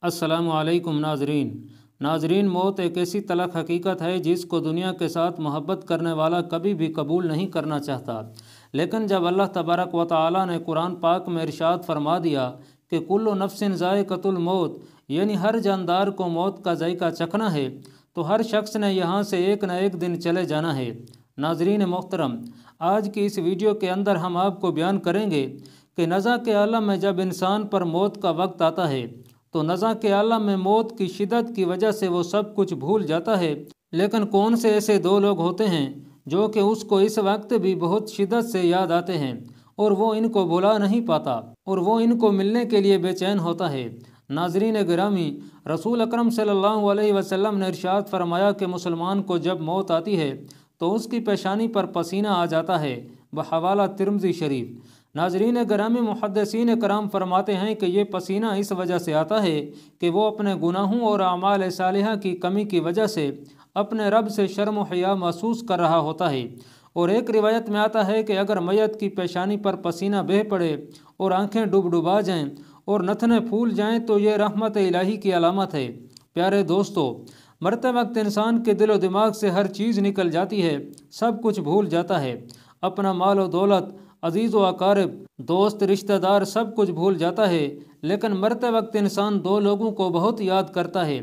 अस्सलामुअलैकुम नाजरीन, मौत एक ऐसी तलख हकीकत है जिसको दुनिया के साथ मोहब्बत करने वाला कभी भी कबूल नहीं करना चाहता। लेकिन जब अल्लाह तबारक व तआला ने कुरान पाक में इरशाद फरमा दिया कि कुल्लु नफ्सिन ज़ाइक़तुल मौत, यानी हर जानदार को मौत का जायका चखना है, तो हर शख्स ने यहाँ से एक न एक दिन चले जाना है। नाजरीन मोहतरम, आज की इस वीडियो के अंदर हम आपको बयान करेंगे कि नज़ा के आलम में जब इंसान पर मौत का वक्त आता है तो नज़ा के आलम में मौत की शिद्दत की वजह से वो सब कुछ भूल जाता है। लेकिन कौन से ऐसे दो लोग होते हैं जो कि उसको इस वक्त भी बहुत शिद्दत से याद आते हैं और वो इनको भुला नहीं पाता और वो इनको मिलने के लिए बेचैन होता है। नाजरीन गिरामी, रसूल अकरम सल्लल्लाहु अलैहि वसल्लम ने इरशाद फरमाया कि मुसलमान को जब मौत आती है तो उसकी पेशानी पर पसीना आ जाता है, बहवाला तिरमिज़ी शरीफ। नाजरीन गिरामी, मुहद्दिसीन कराम फरमाते हैं कि ये पसीना इस वजह से आता है कि वो अपने गुनाहों और अमाल सालिहा की कमी की वजह से अपने रब से शर्म व हया महसूस कर रहा होता है। और एक रिवायत में आता है कि अगर मैयत की पेशानी पर पसीना बह पड़े और आंखें डुबडुबा जाएं और नथने फूल जाएं तो ये रहमत इलाही की अलामत है। प्यारे दोस्तों, मरते वक्त इंसान के दिलो दिमाग से हर चीज़ निकल जाती है, सब कुछ भूल जाता है, अपना माल व दौलत, अजीज़ व अकारिब, दोस्त, रिश्तेदार, सब कुछ भूल जाता है। लेकिन मरते वक्त इंसान दो लोगों को बहुत याद करता है।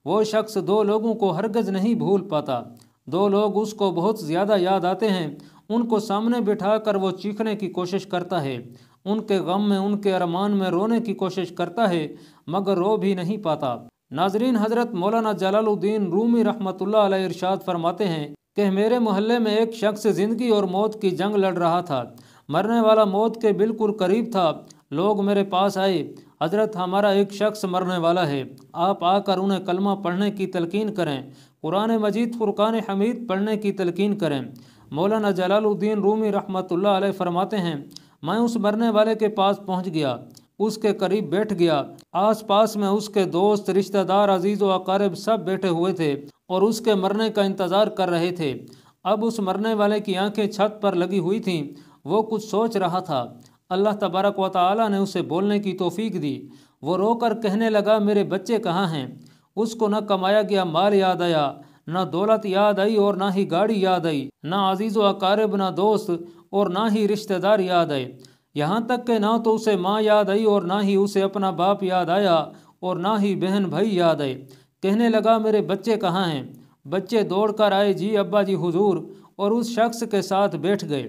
वो शख्स दो लोगों को हरगज़ नहीं भूल पाता। दो लोग उसको बहुत ज़्यादा याद आते हैं। उनको सामने बिठा कर वो चीखने की कोशिश करता है, उनके गम में, उनके अरमान में रोने की कोशिश करता है, मगर रो भी नहीं पाता। नाजरीन, हज़रत मौलाना जलालुद्दीन रूमी रहमतुल्लाह अलैह इरशाद फरमाते हैं कि मेरे मोहल्ले में एक शख्स ज़िंदगी और मौत की जंग लड़ रहा था। मरने वाला मौत के बिल्कुल करीब था। लोग मेरे पास आए, हज़रत हमारा एक शख्स मरने वाला है, आप आकर उन्हें कलमा पढ़ने की तलकीन करें, कुरान मजीद फुरकान हमीद पढ़ने की तलकीन करें। मौलाना जलालुद्दीन रूमी रहमतुल्लाह अलैह फरमाते हैं, मैं उस मरने वाले के पास पहुंच गया, उसके करीब बैठ गया। आस पास में उसके दोस्त, रिश्तेदार, अजीज़ व अकारिब सब बैठे हुए थे और उसके मरने का इंतज़ार कर रहे थे। अब उस मरने वाले की आंखें छत पर लगी हुई थीं, वो कुछ सोच रहा था। अल्लाह तबारक व तआला ने उसे बोलने की तौफीक दी। वो रोकर कहने लगा, मेरे बच्चे कहाँ हैं? उसको न कमाया गया माल याद आया, न दौलत याद आई और ना ही गाड़ी याद आई, ना अजीज़ व अकारिब, ना दोस्त और ना ही रिश्तेदार याद आए। यहाँ तक कि ना तो उसे माँ याद आई और ना ही उसे अपना बाप याद आया और ना ही बहन भाई याद आए। कहने लगा, मेरे बच्चे कहाँ हैं? बच्चे दौड़ कर आए, जी अब्बा जी हुजूर, और उस शख्स के साथ बैठ गए।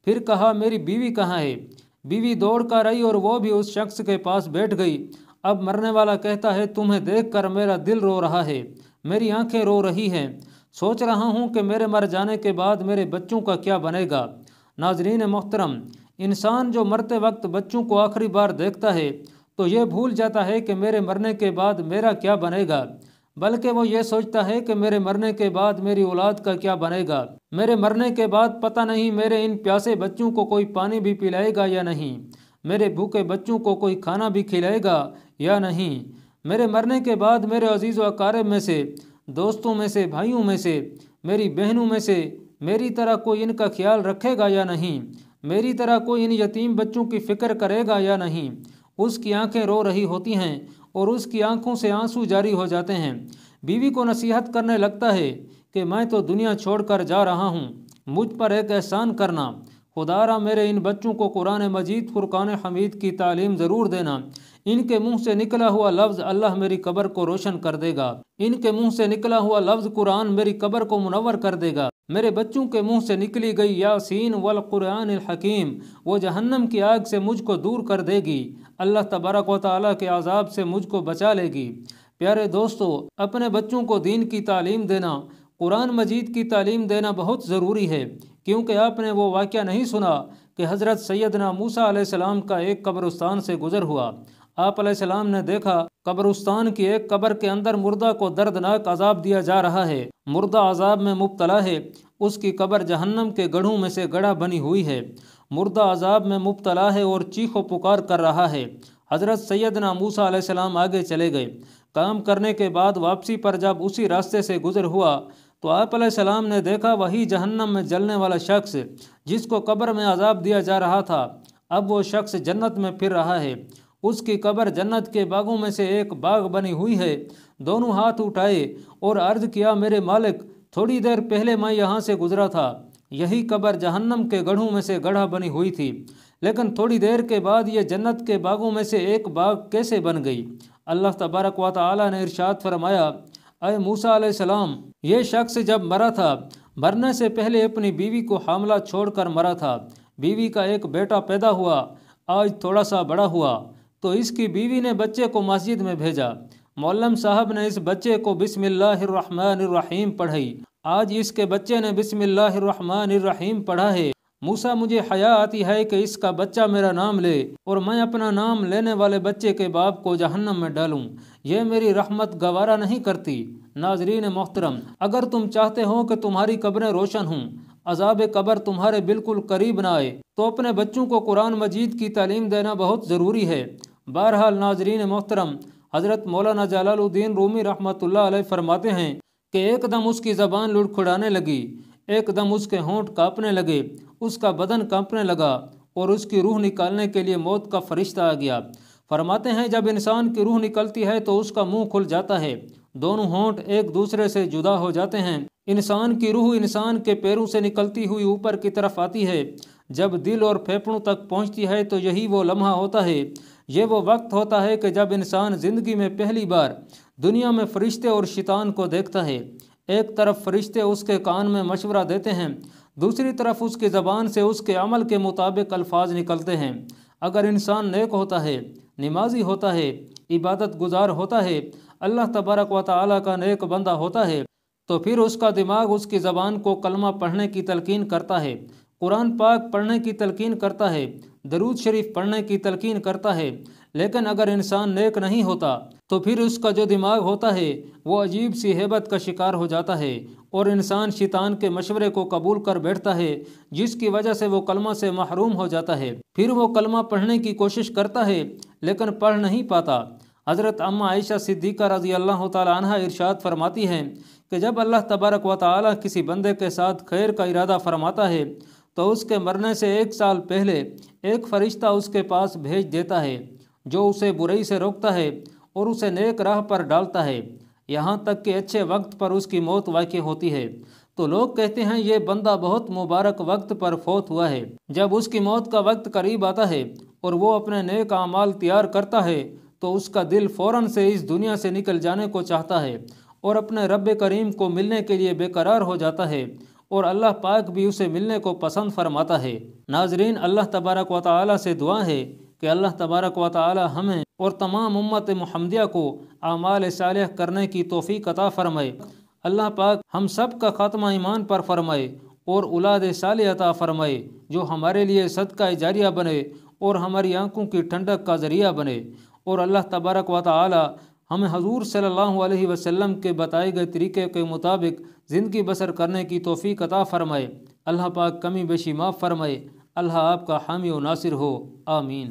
फिर कहा, मेरी बीवी कहाँ है? बीवी दौड़ कर आई और वो भी उस शख्स के पास बैठ गई। अब मरने वाला कहता है, तुम्हें देखकर मेरा दिल रो रहा है, मेरी आंखें रो रही हैं, सोच रहा हूँ कि मेरे मर जाने के बाद मेरे बच्चों का क्या बनेगा। नाजरीन मोहतरम, इंसान जो मरते वक्त बच्चों को आखिरी बार देखता है तो ये भूल जाता है कि मेरे मरने के बाद मेरा क्या बनेगा, बल्कि वो ये सोचता है कि मेरे मरने के बाद मेरी औलाद का क्या बनेगा। मेरे मरने के बाद पता नहीं मेरे इन प्यासे बच्चों को कोई पानी भी पिलाएगा या नहीं, मेरे भूखे बच्चों को कोई खाना भी खिलाएगा या नहीं। मेरे मरने के बाद मेरे अजीज़ व अकारिब में से, दोस्तों में से, भाइयों में से, मेरी बहनों में से मेरी तरह कोई इनका ख्याल रखेगा या नहीं, मेरी तरह कोई इन यतीम बच्चों की फ़िक्र करेगा या नहीं। उसकी आंखें रो रही होती हैं और उसकी आंखों से आंसू जारी हो जाते हैं। बीवी को नसीहत करने लगता है कि मैं तो दुनिया छोड़कर जा रहा हूँ, मुझ पर एक एहसान करना, खुदारा मेरे इन बच्चों को कुरान मजीद फुरकान हमीद की तालीम ज़रूर देना। इनके मुंह से निकला हुआ लफ्ज़ अल्लाह मेरी कब्र को रोशन कर देगा, इनके मुंह से निकला हुआ लफ्ज़ कुरान मेरी कब्र को मुनव्वर कर देगा। मेरे बच्चों के मुंह से निकली गई यासीन वल कुरानिल हकीम वो जहन्नम की आग से मुझको दूर कर देगी, अल्लाह तबारक व तआला के अज़ाब से मुझको बचा लेगी। प्यारे दोस्तों, अपने बच्चों को दीन की तालीम देना, कुरान मजीद की तालीम देना बहुत ज़रूरी है, क्योंकि आपने वो वाक़या नहीं सुना कि हज़रत सैयदना मूसा अलैहिस्सलाम का एक कब्रिस्तान से गुज़र हुआ। आप अलैहिस्सलाम ने देखा कब्रिस्तान की एक कब्र के अंदर मुर्दा को दर्दनाक अजाब दिया जा रहा है। मुर्दा अजाब में मुब्तला है, उसकी कब्र जहन्नम के गढ़ों में से गढ़ा बनी हुई है। मुर्दा अजाब में मुब्तला है और चीखो पुकार कर रहा है। हज़रत सैयदना मूसा अलैहिस्सलाम आगे चले गए। काम करने के बाद वापसी पर जब उसी रास्ते से गुज़र हुआ तो आप अलैहिस्सलाम ने देखा वही जहन्नम में जलने वाला शख्स जिसको कब्र में अजाब दिया जा रहा था, अब वो शख्स जन्नत में फिर रहा है। اس کی قبر جنت کے باغوں میں سے ایک باغ بنی ہوئی ہے۔ دونوں ہاتھ اٹھائے اور عرض کیا میرے مالک، تھوڑی دیر پہلے میں یہاں سے گزرا تھا، یہی قبر جہنم کے گڑھوں میں سے گڑھا بنی ہوئی تھی، لیکن تھوڑی دیر کے بعد یہ جنت کے باغوں میں سے ایک باغ کیسے بن گئی؟ اللہ تبارک و تعالی نے ارشاد فرمایا، اے موسیٰ علیہ السلام، یہ شخص جب مرا تھا مرنے سے پہلے اپنی بیوی کو حاملہ چھوڑ کر مرا تھا۔ بیوی کا ایک بیٹا پیدا ہوا، آج تھوڑا سا بڑا ہوا تو اس کی بیوی نے بچے کو مسجد میں بھیجا۔ معلم صاحب نے اس بچے کو بسم اللہ الرحمن الرحیم پڑھائی۔ آج اس کے بچے نے بسم اللہ الرحمن الرحیم پڑھا ہے۔ موسیٰ، مجھے حیا آتی ہے کہ اس کا بچہ میرا نام لے اور میں اپنا نام لینے والے بچے کے باپ کو جہنم میں ڈالوں، یہ میری رحمت گوارا نہیں کرتی۔ ناظرین محترم، اگر تم چاہتے ہو کہ تمہاری قبریں روشن ہوں، عذاب قبر تمہارے بالکل قریب نہ آئے، تو اپنے بچوں کو قرآن مجید کی تعلیم دینا بہت ضروری ہے۔ بہرحال ناظرین محترم، حضرت مولانا جلال الدین رومی رحمۃ اللہ علیہ فرماتے ہیں کہ ایک دم اس کی زبان لڑکھڑانے لگی، ایک دم اس کے ہونٹ کانپنے لگے، اس کا بدن کانپنے لگا اور اس کی روح نکالنے کے لیے موت کا فرشتہ آ گیا۔ فرماتے ہیں جب انسان کی روح نکلتی ہے تو اس کا منہ کھل جاتا ہے، دونوں ہونٹ ایک دوسرے سے جدا ہو جاتے ہیں۔ انسان کی روح انسان کے پیروں سے نکلتی ہوئی اوپر کی طرف آتی ہے، جب دل اور پھیپھڑوں تک پہنچتی ہے تو یہی وہ لمحہ ہوتا ہے، یہ وہ وقت ہوتا ہے کہ جب انسان زندگی میں پہلی بار دنیا میں فرشتے اور شیطان کو دیکھتا ہے۔ ایک طرف فرشتے اس کے کان میں مشورہ دیتے ہیں، دوسری طرف اس کی زبان سے اس کے عمل کے مطابق الفاظ نکلتے ہیں۔ اگر انسان نیک ہوتا ہے، نمازی ہوتا ہے، عبادت گزار ہوتا ہے، اللہ تبارک و تعالیٰ کا نیک بندہ ہوتا ہے، تو پھر اس کا دماغ اس کی زبان کو کلمہ پڑھنے کی تلقین کرتا ہے، قرآن پاک پڑھنے کی تلقین کرتا ہے، درود شریف پڑھنے کی تلقین کرتا ہے۔ لیکن اگر انسان نیک نہیں ہوتا تو پھر اس کا جو دماغ ہوتا ہے وہ عجیب سی ہیبت کا شکار ہو جاتا ہے اور انسان شیطان کے مشورے کو قبول کر بیٹھتا ہے، جس کی وجہ سے وہ کلمہ سے محروم ہو جاتا ہے۔ پھر وہ کلمہ پڑھنے کی کوشش کرتا ہے لیکن پڑھ نہیں پاتا۔ حضرت اماں عائشہ صدیقہ رضی اللہ تعالی عنہ ارشاد فرماتی ہیں کہ جب اللہ تبارک و تعالی کسی بندے کے ساتھ خیر کا ارادہ فرماتا ہے تو اس کے مرنے سے 1 سال پہلے ایک فرشتہ اس کے پاس بھیج دیتا ہے جو اسے برائی سے روکتا ہے اور اسے نیک راہ پر ڈالتا ہے، یہاں تک کہ اچھے وقت پر اس کی موت واقع ہوتی ہے۔ تو لوگ کہتے ہیں یہ بندہ بہت مبارک وقت پر فوت ہوا ہے۔ جب اس کی موت کا وقت قریب آتا ہے اور وہ اپنے نیک اعمال تیار کرتا ہے تو اس کا دل فوراً سے اس دنیا سے نکل جانے کو چاہتا ہے اور اپنے رب کریم کو ملنے کے لیے بے قرار ہو جاتا ہے، اور اللہ پاک بھی اسے ملنے کو پسند فرماتا ہے۔ ناظرین، اللہ تبارک و تعالی سے دعا ہے کہ اللہ تبارک و تعالی ہمیں اور تمام امت محمدیہ کو اعمال صالح کرنے کی توفیق عطا فرمائے۔ اللہ پاک ہم سب کا خاتمہ ایمان پر فرمائے اور اولاد صالح عطا فرمائے جو ہمارے لیے صدقہ جاریہ بنے اور ہماری آنکھوں کی ٹھنڈک کا ذریعہ بنے، اور اللہ تبارک و تعالی ہمیں حضور صلی اللہ علیہ وسلم کے بتائے گئے طریقے کے مطابق زندگی بسر کرنے کی توفیق عطا فرمائے۔ اللہ پاک کمی بیشی معاف فرمائے۔ اللہ آپ کا حامی و ناصر ہو، آمین۔